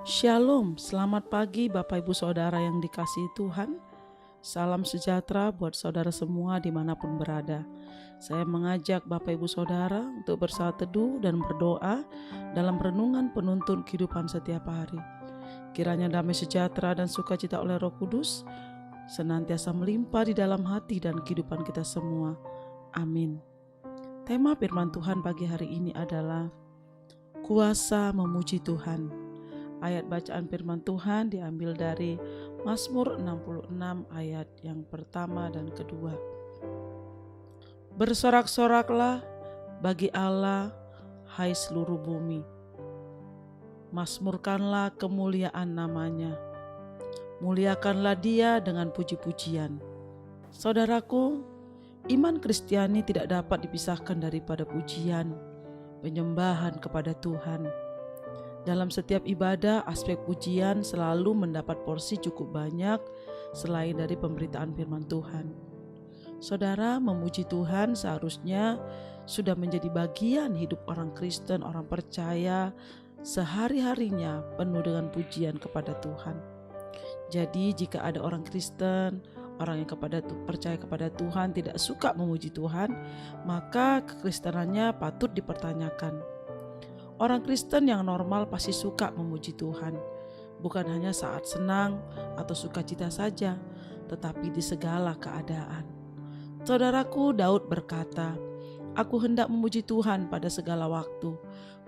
Shalom, selamat pagi Bapak Ibu Saudara yang dikasihi Tuhan. Salam sejahtera buat saudara semua dimanapun berada. Saya mengajak Bapak Ibu Saudara untuk bersaat teduh dan berdoa dalam renungan penuntun kehidupan setiap hari. Kiranya damai sejahtera dan sukacita oleh Roh Kudus senantiasa melimpah di dalam hati dan kehidupan kita semua. Amin. Tema firman Tuhan pagi hari ini adalah kuasa memuji Tuhan. Ayat bacaan firman Tuhan diambil dari Mazmur 66 ayat yang pertama dan kedua. Bersorak-soraklah bagi Allah, hai seluruh bumi. Mazmurkanlah kemuliaan namanya. Muliakanlah Dia dengan puji-pujian. Saudaraku, iman Kristiani tidak dapat dipisahkan daripada pujian, penyembahan kepada Tuhan. Dalam setiap ibadah, aspek pujian selalu mendapat porsi cukup banyak selain dari pemberitaan firman Tuhan. Saudara, memuji Tuhan seharusnya sudah menjadi bagian hidup orang Kristen, orang percaya sehari-harinya penuh dengan pujian kepada Tuhan. Jadi jika ada orang Kristen, orang yang percaya kepada Tuhan tidak suka memuji Tuhan, maka kekristenannya patut dipertanyakan. Orang Kristen yang normal pasti suka memuji Tuhan, bukan hanya saat senang atau sukacita saja, tetapi di segala keadaan. Saudaraku, Daud berkata, "Aku hendak memuji Tuhan pada segala waktu,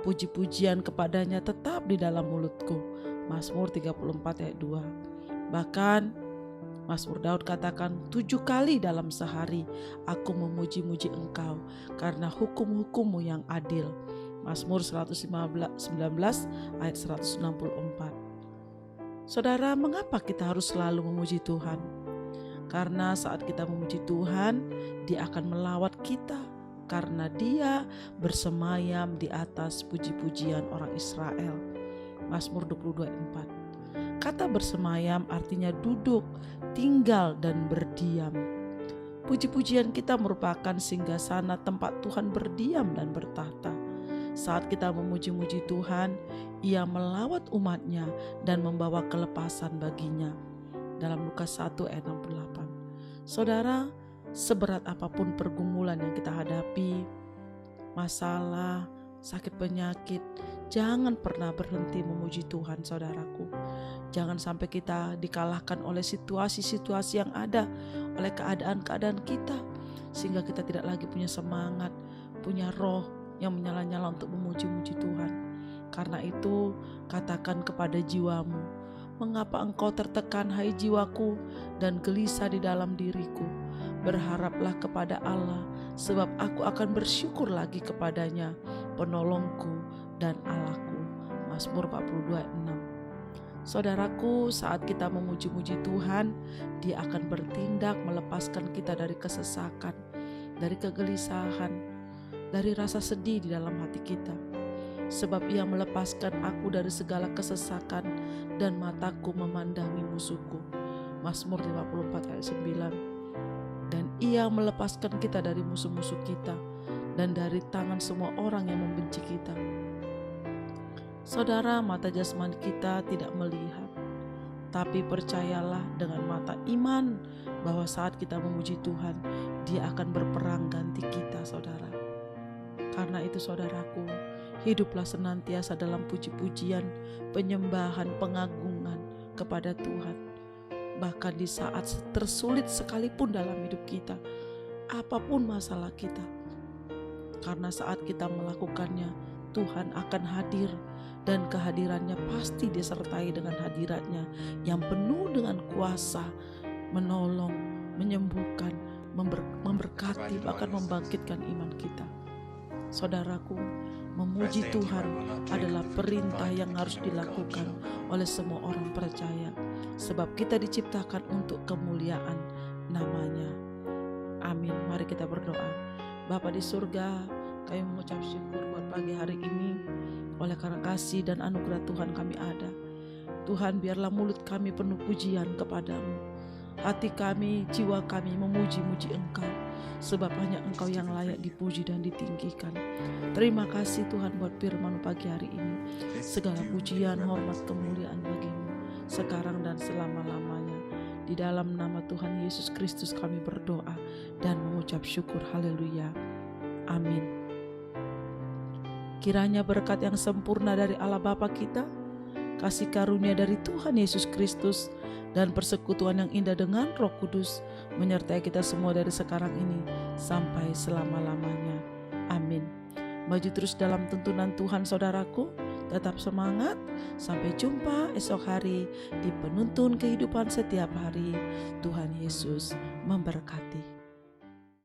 puji-pujian kepadanya tetap di dalam mulutku." Mazmur 34 ayat 2. Bahkan Mazmur Daud katakan, 7 kali dalam sehari aku memuji-muji Engkau karena hukum-hukum-Mu yang adil. Mazmur 119 ayat 164. Saudara, mengapa kita harus selalu memuji Tuhan? Karena saat kita memuji Tuhan, Dia akan melawat kita, karena Dia bersemayam di atas puji-pujian orang Israel. Mazmur 22 ayat 4. Kata bersemayam artinya duduk, tinggal dan berdiam. Puji-pujian kita merupakan singgasana tempat Tuhan berdiam dan bertahta. Saat kita memuji-muji Tuhan, Ia melawat umatnya dan membawa kelepasan baginya. Dalam Lukas 1 ayat 68. Saudara, seberat apapun pergumulan yang kita hadapi, masalah, sakit penyakit, jangan pernah berhenti memuji Tuhan, saudaraku. Jangan sampai kita dikalahkan oleh situasi-situasi yang ada, oleh keadaan-keadaan kita, sehingga kita tidak lagi punya semangat, punya roh yang menyala-nyala untuk memuji-muji Tuhan. Karena itu, katakan kepada jiwamu, "Mengapa engkau tertekan, hai jiwaku, dan gelisah di dalam diriku? Berharaplah kepada Allah, sebab aku akan bersyukur lagi kepadanya, penolongku dan Allahku." Mazmur 42 ayat 6. Saudaraku, saat kita memuji-muji Tuhan, Dia akan bertindak melepaskan kita dari kesesakan, dari kegelisahan, dari rasa sedih di dalam hati kita. Sebab Ia melepaskan aku dari segala kesesakan dan mataku memandangi musuhku. Mazmur 54 ayat 9. Dan Ia melepaskan kita dari musuh-musuh kita dan dari tangan semua orang yang membenci kita. Saudara, mata jasmani kita tidak melihat, tapi percayalah dengan mata iman bahwa saat kita memuji Tuhan, Dia akan berperang ganti kita, saudara. Karena itu saudaraku, hiduplah senantiasa dalam puji-pujian, penyembahan, pengagungan kepada Tuhan. Bahkan di saat tersulit sekalipun dalam hidup kita, apapun masalah kita. Karena saat kita melakukannya, Tuhan akan hadir, dan kehadirannya pasti disertai dengan hadiratnya yang penuh dengan kuasa, menolong, menyembuhkan, memberkati, bahkan membangkitkan iman kita. Saudaraku, memuji Tuhan adalah perintah yang harus dilakukan oleh semua orang percaya, sebab kita diciptakan untuk kemuliaan namanya. Amin. Mari kita berdoa. Bapa di surga, kami mengucap syukur buat pagi hari ini. Oleh karena kasih dan anugerah Tuhan kami ada. Tuhan, biarlah mulut kami penuh pujian kepadamu. Hati kami, jiwa kami memuji-muji Engkau. sebab hanya Engkau yang layak dipuji dan ditinggikan. Terima kasih Tuhan buat firman pagi hari ini. Segala pujian, hormat, kemuliaan bagi-Mu sekarang dan selama-lamanya. Di dalam nama Tuhan Yesus Kristus kami berdoa dan mengucap syukur. Haleluya. Amin. Kiranya berkat yang sempurna dari Allah Bapa kita, kasih karunia dari Tuhan Yesus Kristus, dan persekutuan yang indah dengan Roh Kudus menyertai kita semua dari sekarang ini sampai selama-lamanya. Amin. Maju terus dalam tuntunan Tuhan saudaraku. Tetap semangat. Sampai jumpa esok hari di penuntun kehidupan setiap hari. Tuhan Yesus memberkati.